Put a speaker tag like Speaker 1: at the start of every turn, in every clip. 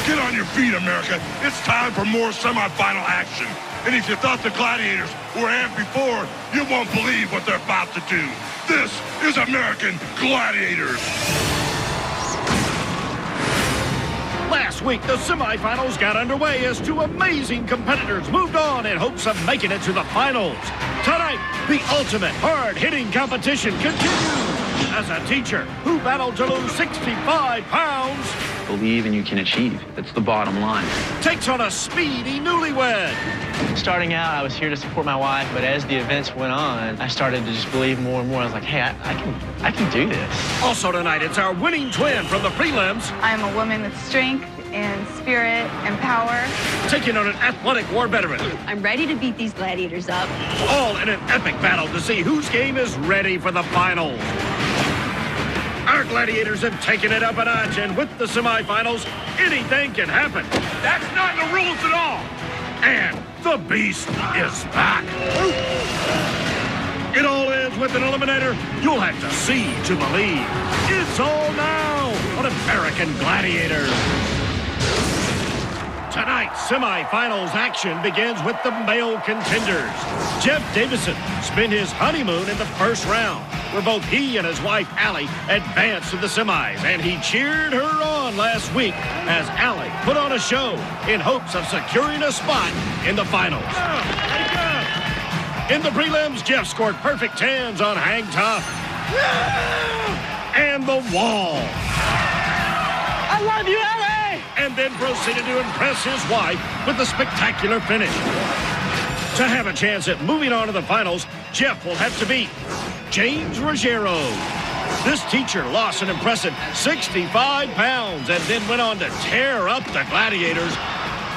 Speaker 1: Get on your feet, America. It's time for more semifinal action. And if you thought the Gladiators were amped before, you won't believe what they're about to do. This is American Gladiators.
Speaker 2: Last week, the semifinals got underway as two amazing competitors moved on in hopes of making it to the finals. Tonight, the ultimate hard-hitting competition continues as a teacher who battled to lose 65 pounds
Speaker 3: believe and you can achieve. That's the bottom line.
Speaker 2: takes on a speedy newlywed.
Speaker 3: Starting out, I was here to support my wife, but as the events went on, I started to just believe more and more. I was like, hey, I can do this.
Speaker 2: Also tonight, it's our winning twin from the prelims.
Speaker 4: I'm a woman with strength and spirit and power.
Speaker 2: Taking on an athletic war veteran.
Speaker 5: I'm ready to beat these gladiators up.
Speaker 2: All in an epic battle to see whose game is ready for the finals. Our gladiators have taken it up a notch, and with the semifinals, anything can happen.
Speaker 1: That's not in the rules at all.
Speaker 2: And the beast is back. It all ends with an eliminator you'll have to see to believe. It's all now on American Gladiators. Tonight's semifinals action begins with the male contenders. Jeff Davison spent his honeymoon in the first round, where both he and his wife, Allie, advanced to the semis, and he cheered her on last week as Allie put on a show in hopes of securing a spot in the finals. In the prelims, Jeff scored perfect 10s on Hang Tough and the wall.
Speaker 3: I love you, Allie!
Speaker 2: And then proceeded to impress his wife with a spectacular finish. To have a chance at moving on to the finals, Jeff will have to beat James Ruggiero. This teacher lost an impressive 65 pounds and then went on to tear up the Gladiators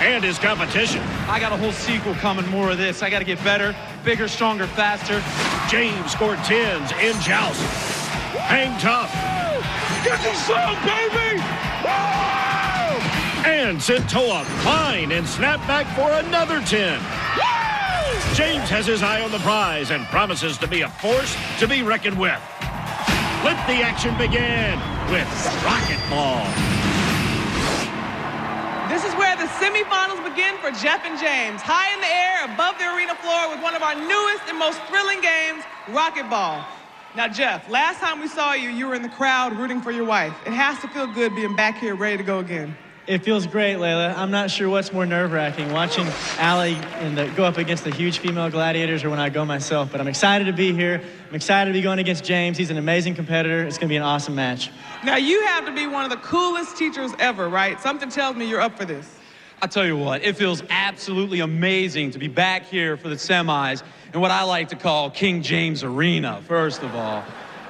Speaker 2: and his competition.
Speaker 6: I got a whole sequel coming, more of this. I got to get better, bigger, stronger, faster.
Speaker 2: James scored 10s in joust. Hang tough.
Speaker 1: Get you some, baby!
Speaker 2: And sent Toa flying and snapped back for another 10. James has his eye on the prize and promises to be a force to be reckoned with. Let the action begin with Rocketball.
Speaker 7: This is where the semifinals begin for Jeff and James. High in the air, above the arena floor with one of our newest and most thrilling games, Rocketball. Now, Jeff, last time we saw you, you were in the crowd rooting for your wife. It has to feel good being back here ready to go again.
Speaker 8: It feels great, Layla. I'm not sure what's more nerve-wracking, watching Allie go up against the huge female gladiators or when I go myself. But I'm excited to be here. I'm excited to be going against James. He's an amazing competitor. It's going to be an awesome match.
Speaker 7: Now, you have to be one of the coolest teachers ever, right? Something tells me you're up for this.
Speaker 6: I tell you what, it feels absolutely amazing to be back here for the semis in what I like to call King James Arena, first of all.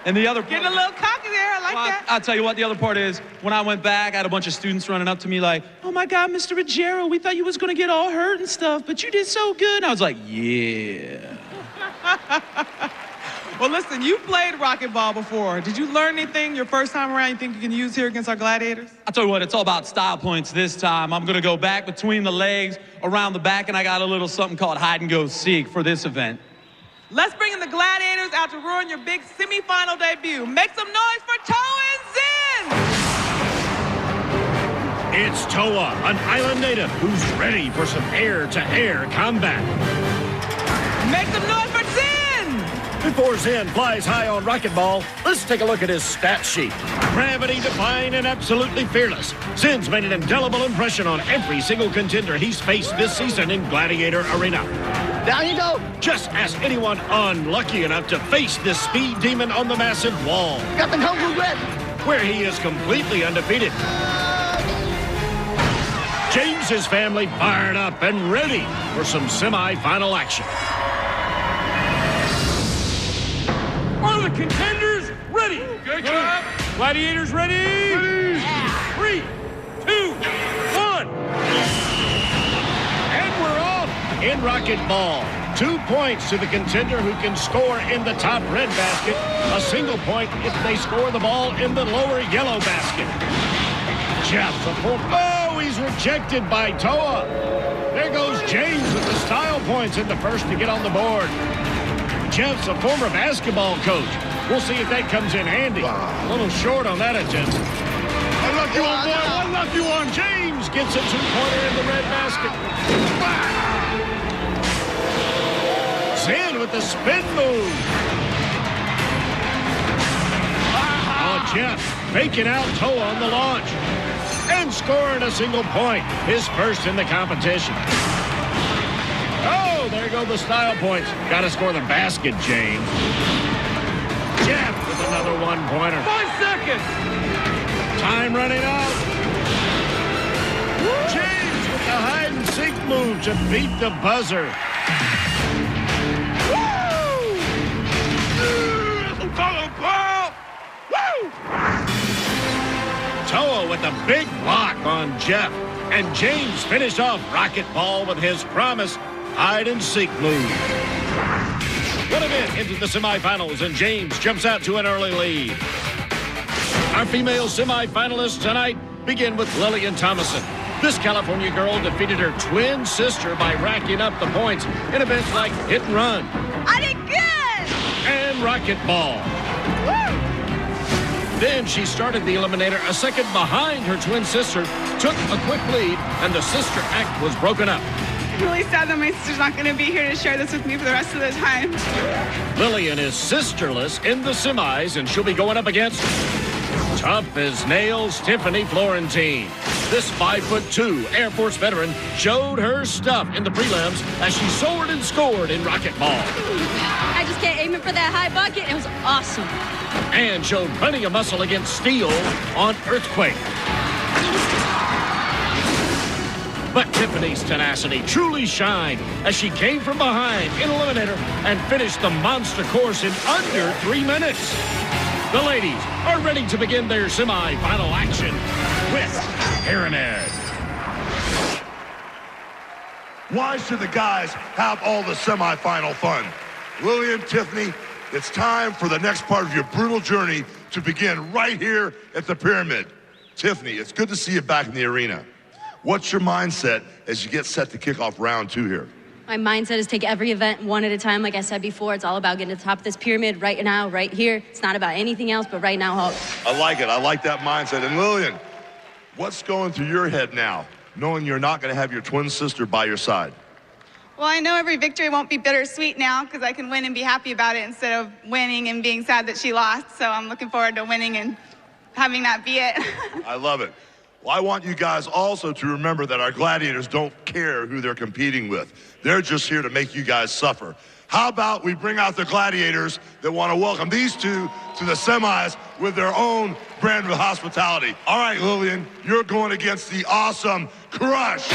Speaker 6: And the other
Speaker 7: Getting a little cocky there, I like that.
Speaker 6: I'll tell you what, the other part is, when I went back, I had a bunch of students running up to me like, oh my God, Mr. Ruggiero, we thought you was gonna get all hurt and stuff, but you did so good. And I was like, yeah.
Speaker 7: Well, listen, you played racquetball before. Did you learn anything your first time around you think you can use here against our gladiators?
Speaker 6: I'll tell you what, it's all about style points this time. I'm gonna go back between the legs, around the back, and I got a little something called hide and go seek for this event.
Speaker 7: Let's bring in the Gladiators out to ruin your big semifinal debut. Make some noise for Toa and Zin!
Speaker 2: It's Toa, an island native who's ready for some air-to-air combat.
Speaker 7: Make some noise for Zin!
Speaker 2: Before Zen flies high on Rocketball, let's take a look at his stat sheet. Gravity-defying and absolutely fearless, Zen's made an indelible impression on every single contender he's faced this season in Gladiator Arena.
Speaker 3: Down you go.
Speaker 2: Just ask anyone unlucky enough to face this speed demon on the massive wall,
Speaker 3: Got the kung fu grip.
Speaker 2: where he is completely undefeated. James's family fired up and ready for some semi-final action. Are the contenders ready?
Speaker 1: Good job.
Speaker 2: Gladiators ready?
Speaker 1: Yeah.
Speaker 2: 3, 2, 1. And we're off in Rocketball. 2 points to the contender who can score in the top red basket. A single point if they score the ball in the lower yellow basket. Jeff, he's rejected by Toa. There goes James with the style points in the first to get on the board. Jeff's a former basketball coach. We'll see if that comes in handy. A little short on that attempt.
Speaker 1: Unlucky one, boy. Unlucky one.
Speaker 2: James gets a two-pointer in the red basket. Zin with the spin move. Oh, Jeff faking out Toa on the launch. And scoring a single point. His first in the competition. Oh, there go the style points. Got to score the basket, James. Jeff with another one-pointer.
Speaker 7: 5 seconds.
Speaker 2: Time running out. James with the hide-and-seek move to beat the buzzer. Toa with a big block on Jeff. And James finished off Rocket Ball with his promised hide-and-seek move. 1 event into the semifinals, and James jumps out to an early lead. Our female semifinalists tonight begin with Lillian Thomason. This California girl defeated her twin sister by racking up the points in events like hit and run.
Speaker 4: I did good!
Speaker 2: And Rocket Ball.
Speaker 4: Woo!
Speaker 2: Then she started the eliminator a second behind her twin sister, took a quick lead, and the sister act was broken up.
Speaker 4: I'm really sad that my sister's not going to be here to share this with me for the rest of the time.
Speaker 2: Lillian is sisterless in the semis, and she'll be going up against tough as nails Tiffany Florentine. This 5'2" Air Force veteran showed her stuff in the prelims as she soared and scored in Rocket Ball.
Speaker 5: I just kept aiming for that high bucket. It was awesome.
Speaker 2: And showed plenty of muscle against Steel on Earthquake. But Tiffany's tenacity truly shined as she came from behind in eliminator and finished the monster course in under 3 minutes. The ladies are ready to begin their semi-final action with Pyramid.
Speaker 1: Why should the guys have all the semifinal fun? Lillian, Tiffany, it's time for the next part of your brutal journey to begin right here at the Pyramid. Tiffany, it's good to see you back in the arena. What's your mindset as you get set to kick off round 2 here?
Speaker 5: My mindset is take every event one at a time. Like I said before, it's all about getting to the top of this pyramid right now, right here. It's not about anything else but right now.
Speaker 1: I like it. I like that mindset. And Lillian, what's going through your head now, knowing you're not going to have your twin sister by your side?
Speaker 4: Well, I know every victory won't be bittersweet now because I can win and be happy about it instead of winning and being sad that she lost. So I'm looking forward to winning and having that be it.
Speaker 1: I love it. Well, I want you guys also to remember that our gladiators don't care who they're competing with. They're just here to make you guys suffer. How about we bring out the gladiators that want to welcome these two to the semis with their own brand of hospitality. All right, Lillian, you're going against the awesome Crush.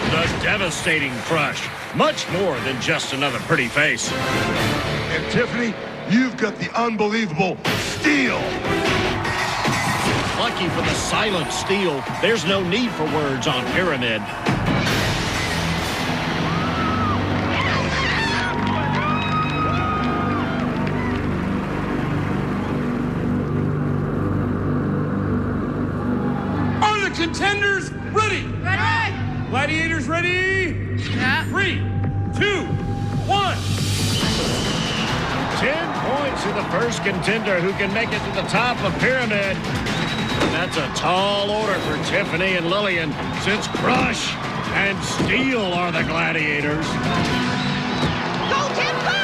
Speaker 2: The devastating Crush. Much more than just another pretty face.
Speaker 1: And Tiffany, you've got the unbelievable Steel.
Speaker 2: Lucky for the silent Steel, there's no need for words on Pyramid.
Speaker 9: Are the contenders ready?
Speaker 4: Ready?
Speaker 9: Gladiators ready?
Speaker 4: Yeah.
Speaker 9: 3, 2, 1.
Speaker 2: 10 points to the first contender who can make it to the top of Pyramid. That's a tall order for Tiffany and Lillian, since Crush and Steel are the gladiators.
Speaker 4: Go, Tim, go!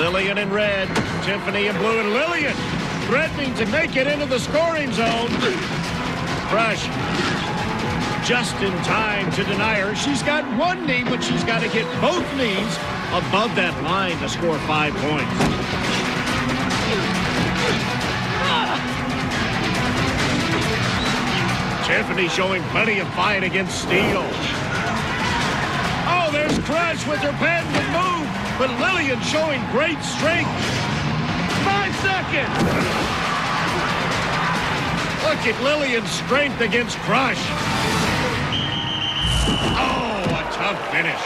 Speaker 2: Lillian in red, Tiffany in blue, and Lillian threatening to make it into the scoring zone. Crush just in time to deny her. She's got one knee, but she's got to get both knees above that line to score 5 points. Tiffany showing plenty of fight against Steel. Oh, there's Crush with her patented move, but Lillian showing great strength. 5 seconds. Look at Lillian's strength against Crush. Oh, a tough finish.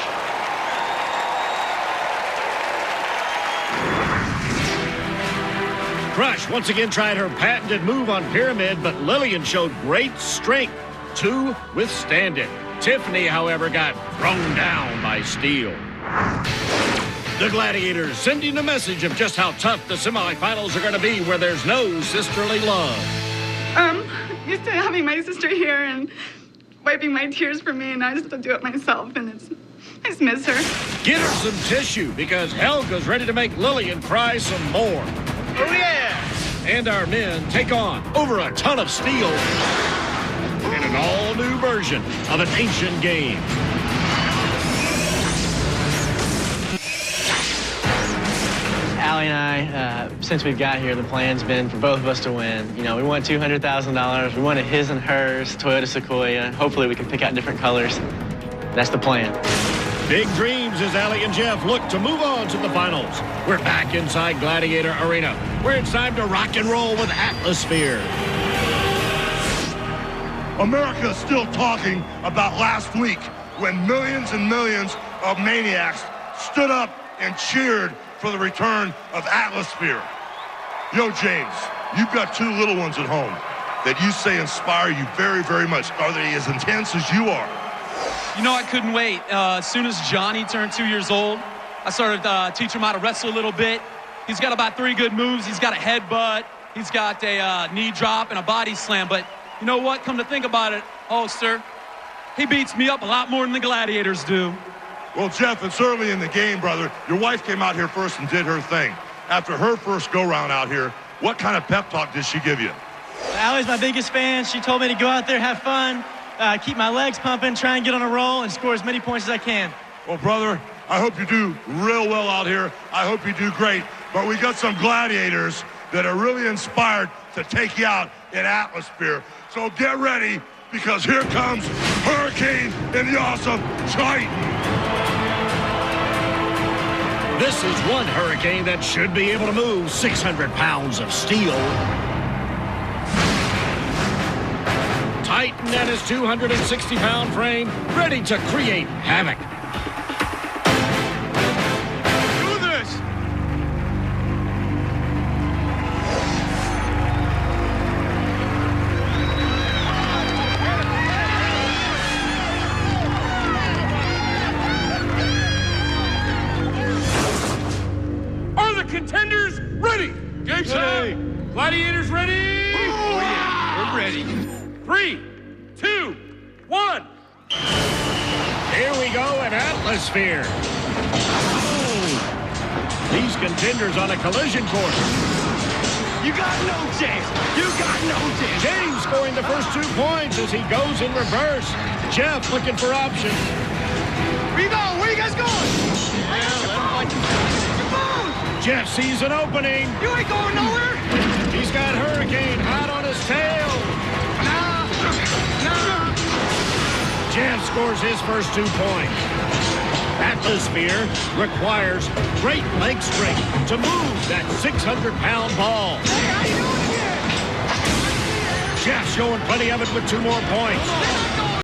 Speaker 2: Crush once again tried her patented move on Pyramid, but Lillian showed great strength to withstand it. Tiffany, however, got thrown down by Steel. The Gladiators sending a message of just how tough the semifinals are going to be where there's no sisterly love.
Speaker 4: Used to having my sister here and wiping my tears for me, and I just do it myself, and I just miss her.
Speaker 2: Get her some tissue because Helga's ready to make Lillian cry some more.
Speaker 3: Oh, yeah!
Speaker 2: And our men take on over a ton of steel in an all-new version of an ancient game.
Speaker 3: Allie and I, since we've got here, the plan's been for both of us to win. You know, we want $200,000. We wanted his and hers, Toyota Sequoia. Hopefully we can pick out different colors. That's the plan.
Speaker 2: Big dreams as Allie and Jeff look to move on to the finals. We're back inside Gladiator Arena, where it's time to rock and roll with Atmosphere.
Speaker 1: America is still talking about last week when millions and millions of maniacs stood up and cheered for the return of Atmosphere. Yo, James, you've got two little ones at home that you say inspire you very, very much. Are they as intense as you are?
Speaker 6: You know, I couldn't wait. As soon as Johnny turned 2 years old, I started teaching him how to wrestle a little bit. He's got about 3 good moves. He's got a headbutt. He's got a knee drop and a body slam. But you know what? Come to think about it, Holster, he beats me up a lot more than the Gladiators do.
Speaker 1: Well, Jeff, it's early in the game, brother. Your wife came out here first and did her thing. After her first go-round out here, what kind of pep talk did she give you?
Speaker 8: Allie's my biggest fan. She told me to go out there, have fun, keep my legs pumping, try and get on a roll, and score as many points as I can.
Speaker 1: Well, brother, I hope you do real well out here. I hope you do great. But we got some Gladiators that are really inspired to take you out in Atmosphere. So get ready, because here comes Hurricane and the Awesome Titan.
Speaker 2: This is one Hurricane that should be able to move 600 pounds of steel. Titan and his 260-pound frame, ready to create havoc.
Speaker 9: Do this! Are the contenders ready? Game set! Gladiators ready? Oh, yeah, we're ready. 3, 2, 1.
Speaker 2: Here we go in Atmosphere. These contenders on a collision course.
Speaker 3: You got no chance. You got no chance.
Speaker 2: James scoring the first 2 points as he goes in reverse. Jeff looking for options.
Speaker 3: Where you going? Where you guys going?
Speaker 2: Jeff sees an opening.
Speaker 3: You ain't going nowhere.
Speaker 2: He's got Hurricane hot on his tail. Jeff scores his first 2 points. Atmosphere requires great leg strength to move that 600-pound ball.
Speaker 3: Hey, how you doing here?
Speaker 2: Jeff showing plenty of it with 2 more points.